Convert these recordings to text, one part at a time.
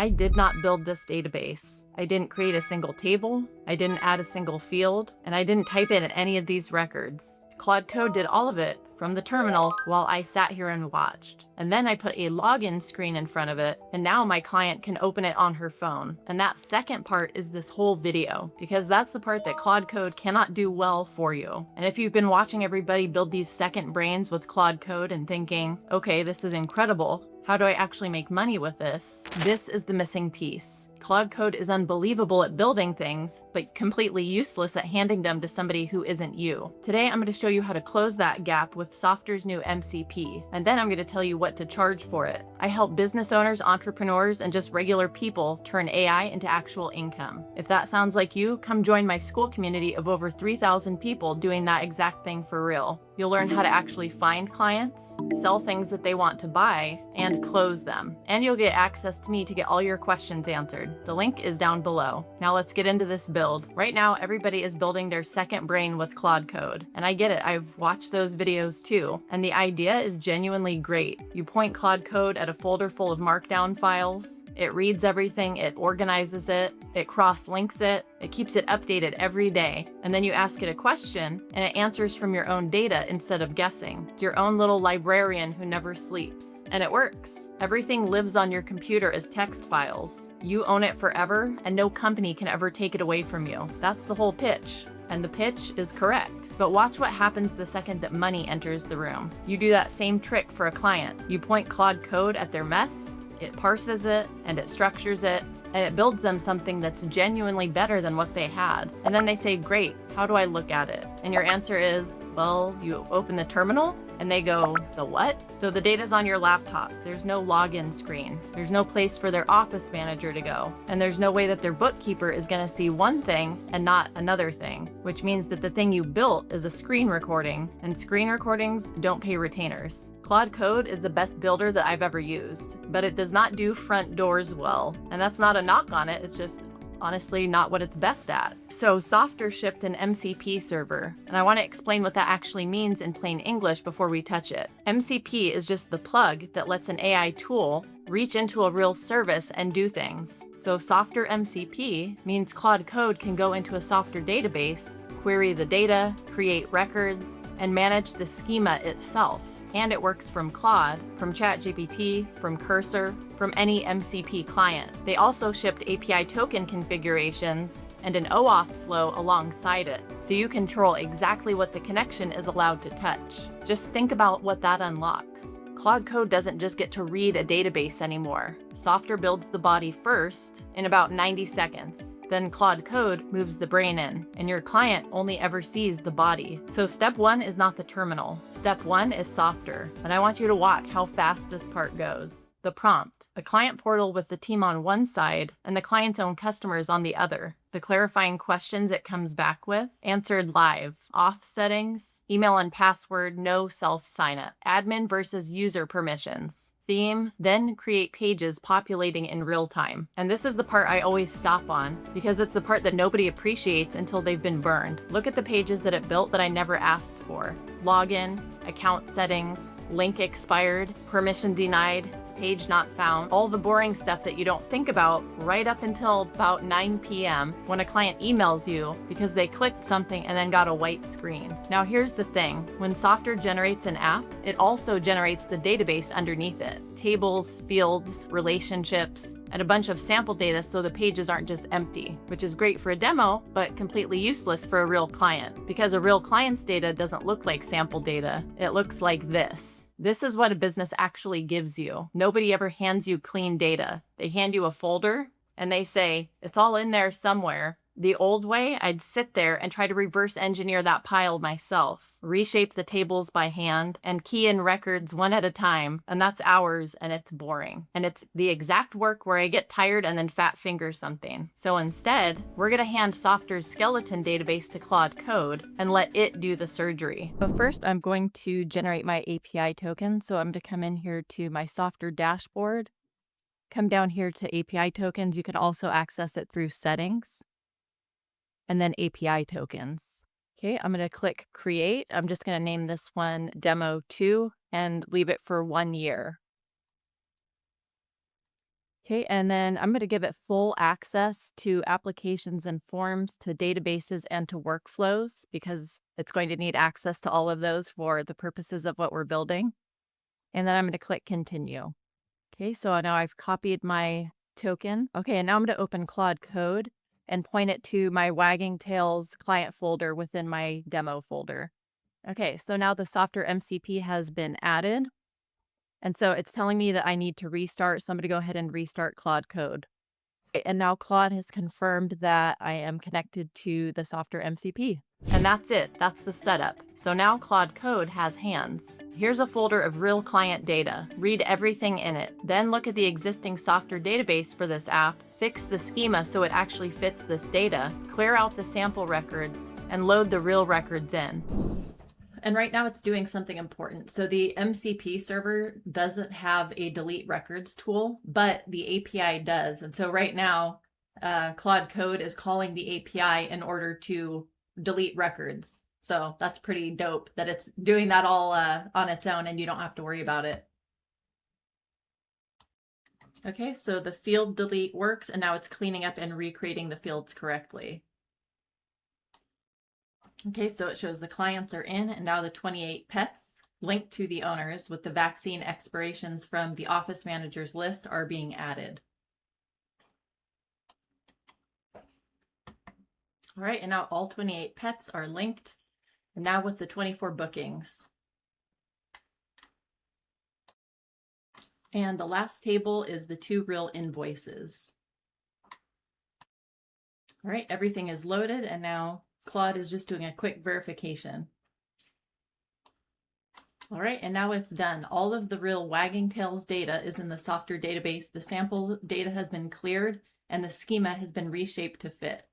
I did not build this database. I didn't create a single table, I didn't add a single field, and I didn't type in any of these records. Claude Code did all of it from the terminal while I sat here and watched. And then I put a login screen in front of it, and now my client can open it on her phone. And that second part is this whole video, because that's the part that Claude Code cannot do well for you. And if you've been watching everybody build these second brains with Claude Code and thinking, okay, this is incredible, how do I actually make money with this? This is the missing piece. Claude Code is unbelievable at building things, but completely useless at handing them to somebody who isn't you. Today, I'm going to show you how to close that gap with Softr's new MCP, and then I'm going to tell you what to charge for it. I help business owners, entrepreneurs, and just regular people turn AI into actual income. If that sounds like you, come join my school community of over 3,000 people doing that exact thing for real. You'll learn how to actually find clients, sell things that they want to buy, and close them. And you'll get access to me to get all your questions answered. The link is down below. Now let's get into this build. Right now, everybody is building their second brain with Claude Code. And I get it, I've watched those videos too. And the idea is genuinely great. You point Claude Code at a folder full of markdown files. It reads everything, it organizes it, it cross-links it, it keeps it updated every day. And then you ask it a question, and it answers from your own data instead of guessing. It's your own little librarian who never sleeps. And it works. Everything lives on your computer as text files. You own it forever, and no company can ever take it away from you. That's the whole pitch. And the pitch is correct. But watch what happens the second that money enters the room. You do that same trick for a client. You point Claude Code at their mess, it parses it, and it structures it, and it builds them something that's genuinely better than what they had. And then they say, great, how do I look at it? And your answer is, well, you open the terminal, and they go, the what? So the data's on your laptop. There's no login screen. There's no place for their office manager to go. And there's no way that their bookkeeper is gonna see one thing and not another thing, which means that the thing you built is a screen recording, and screen recordings don't pay retainers. Claude Code is the best builder that I've ever used, but it does not do front doors well. And that's not a knock on it, it's just honestly not what it's best at. So Softr shipped an MCP server, and I want to explain what that actually means in plain English before we touch it. MCP is just the plug that lets an AI tool reach into a real service and do things. So Softr MCP means Claude Code can go into a Softr database, query the data, create records, and manage the schema itself. And it works from Claude, from ChatGPT, from Cursor, from any MCP client. They also shipped API token configurations and an OAuth flow alongside it, so you control exactly what the connection is allowed to touch. Just think about what that unlocks. Claude Code doesn't just get to read a database anymore. Softr builds the body first in about 90 seconds. Then Claude Code moves the brain in, and your client only ever sees the body. So step one is not the terminal. Step one is Softr, and I want you to watch how fast this part goes. The prompt, a client portal with the team on one side and the client's own customers on the other. The clarifying questions it comes back with, answered live. Auth settings, email and password, no self sign-up. Admin versus user permissions. Theme, then create pages populating in real time. And this is the part I always stop on, because it's the part that nobody appreciates until they've been burned. Look at the pages that it built that I never asked for. Login, account settings, link expired, permission denied, page not found, all the boring stuff that you don't think about right up until about 9 p.m. when a client emails you because they clicked something and then got a white screen. Now here's the thing, when Softr generates an app, it also generates the database underneath it. Tables, fields, relationships, and a bunch of sample data so the pages aren't just empty, which is great for a demo, but completely useless for a real client, because a real client's data doesn't look like sample data. It looks like this. This is what a business actually gives you. Nobody ever hands you clean data. They hand you a folder and they say, it's all in there somewhere. The old way, I'd sit there and try to reverse engineer that pile myself, reshape the tables by hand, and key in records one at a time, and that's hours, and it's boring. And it's the exact work where I get tired and then fat finger something. So instead, we're gonna hand Softr's skeleton database to Claude Code and let it do the surgery. But first, I'm going to generate my API token. So I'm gonna come in here to my Softr dashboard, come down here to API tokens. You can also access it through settings, and then API tokens. Okay, I'm going to click create. I'm just going to name this one demo 2 and leave it for 1 year. Okay, and then I'm going to give it full access to applications and forms, to databases, and to workflows because it's going to need access to all of those for the purposes of what we're building. And then I'm going to click continue. Okay, so now I've copied my token. Okay, and now I'm going to open Claude Code and point it to my Wagging Tails client folder within my demo folder. Okay, so now the Softr MCP has been added. And so it's telling me that I need to restart. So I'm going to go ahead and restart Claude Code. And now Claude has confirmed that I am connected to the Softr MCP. And that's it. That's the setup. So now Claude Code has hands. Here's a folder of real client data. Read everything in it. Then look at the existing Softr database for this app. Fix the schema so it actually fits this data. Clear out the sample records and load the real records in. And right now it's doing something important. So the MCP server doesn't have a delete records tool, but the API does. And so right now, Claude Code is calling the API in order to delete records. So that's pretty dope that it's doing that all on its own and you don't have to worry about it. Okay, so the field delete works and now it's cleaning up and recreating the fields correctly. Okay, so it shows the clients are in and now the 28 pets linked to the owners with the vaccine expirations from the office manager's list are being added. All right, and now all 28 pets are linked, and now with the 24 bookings. And the last table is the 2 real invoices. All right, everything is loaded, and now Claude is just doing a quick verification. All right, and now it's done. All of the real Wagging Tails data is in the Softr database. The sample data has been cleared, and the schema has been reshaped to fit.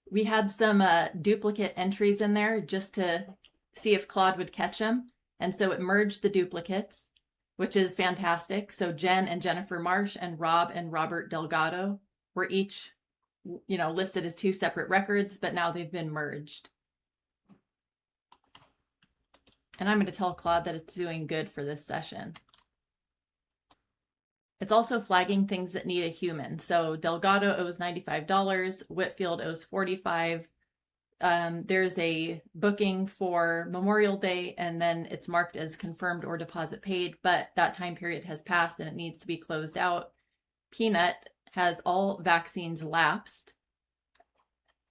We had some duplicate entries in there just to see if Claude would catch them. And so it merged the duplicates, which is fantastic. So Jen and Jennifer Marsh and Rob and Robert Delgado were each, listed as 2 separate records, but now they've been merged. And I'm going to tell Claude that it's doing good for this session. It's also flagging things that need a human. So Delgado owes $95, Whitfield owes $45. There's a booking for Memorial Day, and then it's marked as confirmed or deposit paid, but that time period has passed and it needs to be closed out. Peanut has all vaccines lapsed,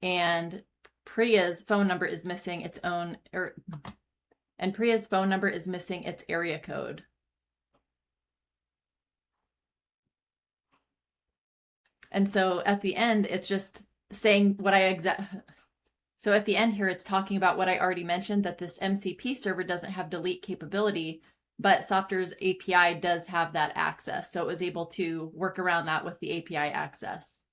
and Priya's phone number is missing its own, and Priya's phone number is missing its area code. And so at the end, it's just saying what so at the end here, it's talking about what I already mentioned, that this MCP server doesn't have delete capability, but Softr's API does have that access. So it was able to work around that with the API access.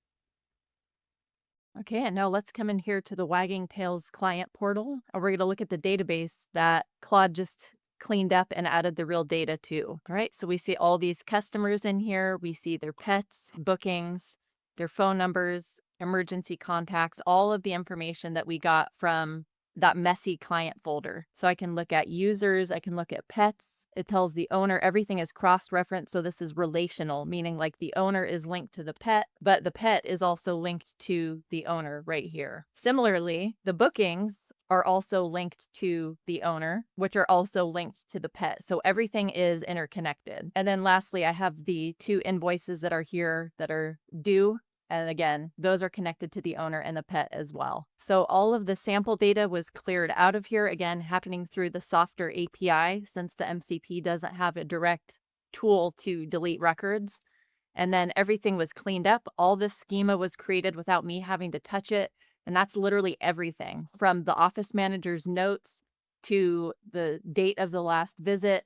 Okay, and now let's come in here to the Wagging Tails client portal. And we're going to look at the database that Claude just cleaned up and added the real data to. All right, so we see all these customers in here. We see their pets, bookings, their phone numbers, emergency contacts, all of the information that we got from that messy client folder. So I can look at users, I can look at pets. It tells the owner everything is cross-referenced. So this is relational, meaning like the owner is linked to the pet, but the pet is also linked to the owner right here. Similarly, the bookings are also linked to the owner, which are also linked to the pet. So everything is interconnected. And then lastly, I have the 2 invoices that are here that are due. And again, those are connected to the owner and the pet as well. So all of the sample data was cleared out of here, again, happening through the Softr API, since the MCP doesn't have a direct tool to delete records. And then everything was cleaned up. All this schema was created without me having to touch it. And that's literally everything, from the office manager's notes to the date of the last visit,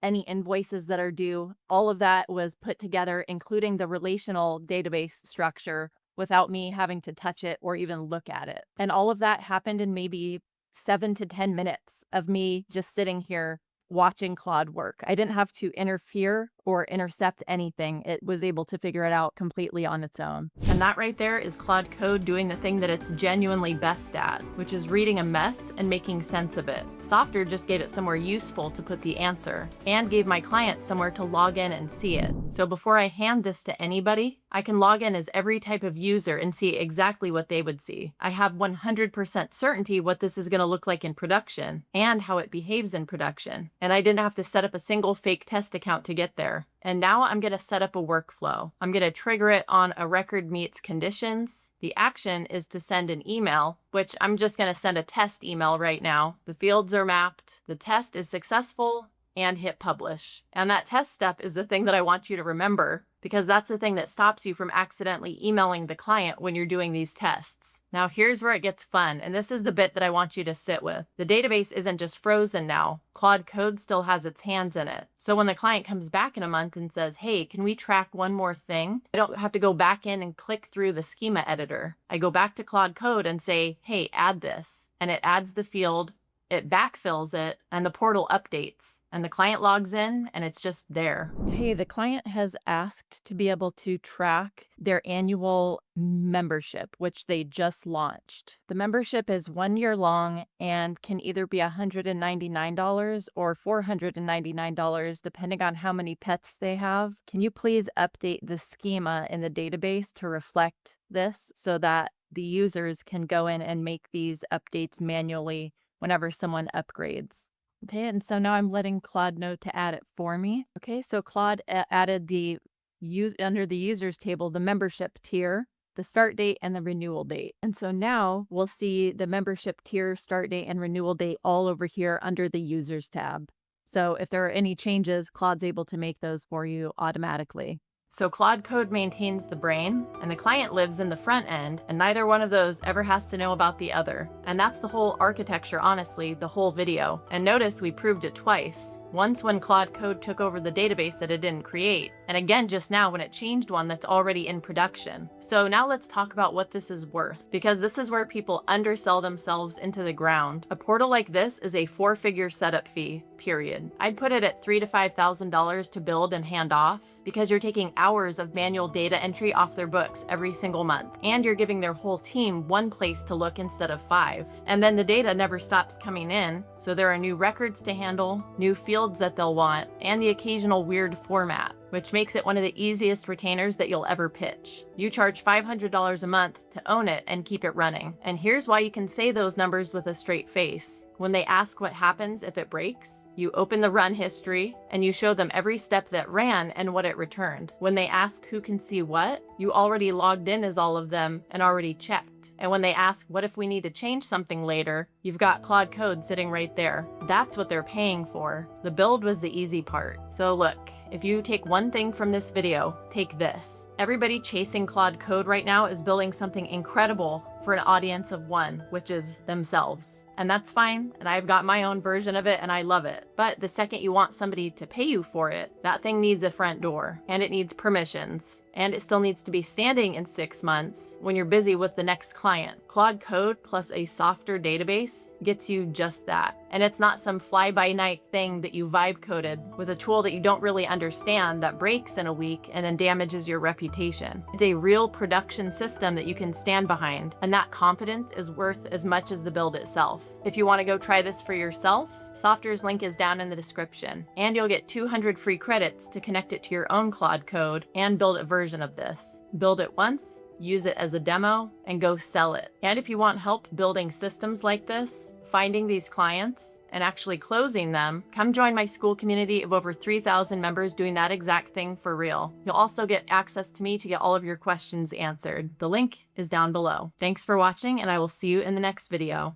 any invoices that are due. All of that was put together, including the relational database structure, without me having to touch it or even look at it. And all of that happened in maybe 7 to 10 minutes of me just sitting here watching Claude work. I didn't have to interfere or intercept anything. It was able to figure it out completely on its own. And that right there is Claude Code doing the thing that it's genuinely best at, which is reading a mess and making sense of it. Softr just gave it somewhere useful to put the answer, and gave my client somewhere to log in and see it. So before I hand this to anybody, I can log in as every type of user and see exactly what they would see. I have 100% certainty what this is going to look like in production and how it behaves in production. And I didn't have to set up a single fake test account to get there. And now I'm going to set up a workflow. I'm going to trigger it on a record meets conditions. The action is to send an email, which I'm just going to send a test email right now. The fields are mapped. The test is successful, and hit publish. And that test step is the thing that I want you to remember, because that's the thing that stops you from accidentally emailing the client when you're doing these tests. Now here's where it gets fun, and this is the bit that I want you to sit with. The database isn't just frozen now. Claude Code still has its hands in it. So when the client comes back in a month and says, hey, can we track one more thing? I don't have to go back in and click through the schema editor. I go back to Claude Code and say, hey, add this. And it adds the field, it backfills it, and the portal updates, and the client logs in, and it's just there. Hey, the client has asked to be able to track their annual membership, which they just launched. The membership is 1 year long and can either be $199 or $499, depending on how many pets they have. Can you please update the schema in the database to reflect this so that the users can go in and make these updates manually whenever someone upgrades? Okay, and so now I'm letting Claude know to add it for me. Okay, so Claude added the under the users table, the membership tier, the start date, and the renewal date. And so now we'll see the membership tier, start date, and renewal date all over here under the users tab. So if there are any changes, Claude's able to make those for you automatically. So Claude Code maintains the brain, and the client lives in the front end, and neither one of those ever has to know about the other. And that's the whole architecture, honestly, the whole video. And notice we proved it twice. Once when Claude Code took over the database that it didn't create, and again just now when it changed one that's already in production. So now let's talk about what this is worth, because this is where people undersell themselves into the ground. A portal like this is a 4-figure setup fee, period. I'd put it at $3,000 to $5,000 to build and hand off, because you're taking hours of manual data entry off their books every single month, and you're giving their whole team one place to look instead of 5. And then the data never stops coming in, so there are new records to handle, new fields that they'll want, and the occasional weird format, which makes it one of the easiest retainers that you'll ever pitch. You charge $500 a month to own it and keep it running. And here's why you can say those numbers with a straight face. When they ask what happens if it breaks, you open the run history and you show them every step that ran and what it returned. When they ask who can see what, you already logged in as all of them and already checked. And when they ask what if we need to change something later, you've got Claude Code sitting right there. That's what they're paying for. The build was the easy part. So look, if you take one thing from this video, take this. Everybody chasing Claude Code right now is building something incredible for an audience of one, which is themselves. And that's fine, and I've got my own version of it and I love it. But the second you want somebody to pay you for it, that thing needs a front door, and it needs permissions, and it still needs to be standing in 6 months when you're busy with the next client. Claude Code plus a Softr database gets you just that. And it's not some fly-by-night thing that you vibe coded with a tool that you don't really understand that breaks in a week and then damages your reputation. It's a real production system that you can stand behind, and that confidence is worth as much as the build itself. If you want to go try this for yourself, Softr's link is down in the description, and you'll get 200 free credits to connect it to your own Claude Code and build a version of this. Build it once, use it as a demo, and go sell it. And if you want help building systems like this, finding these clients, and actually closing them, come join my school community of over 3,000 members doing that exact thing for real. You'll also get access to me to get all of your questions answered. The link is down below. Thanks for watching, and I will see you in the next video.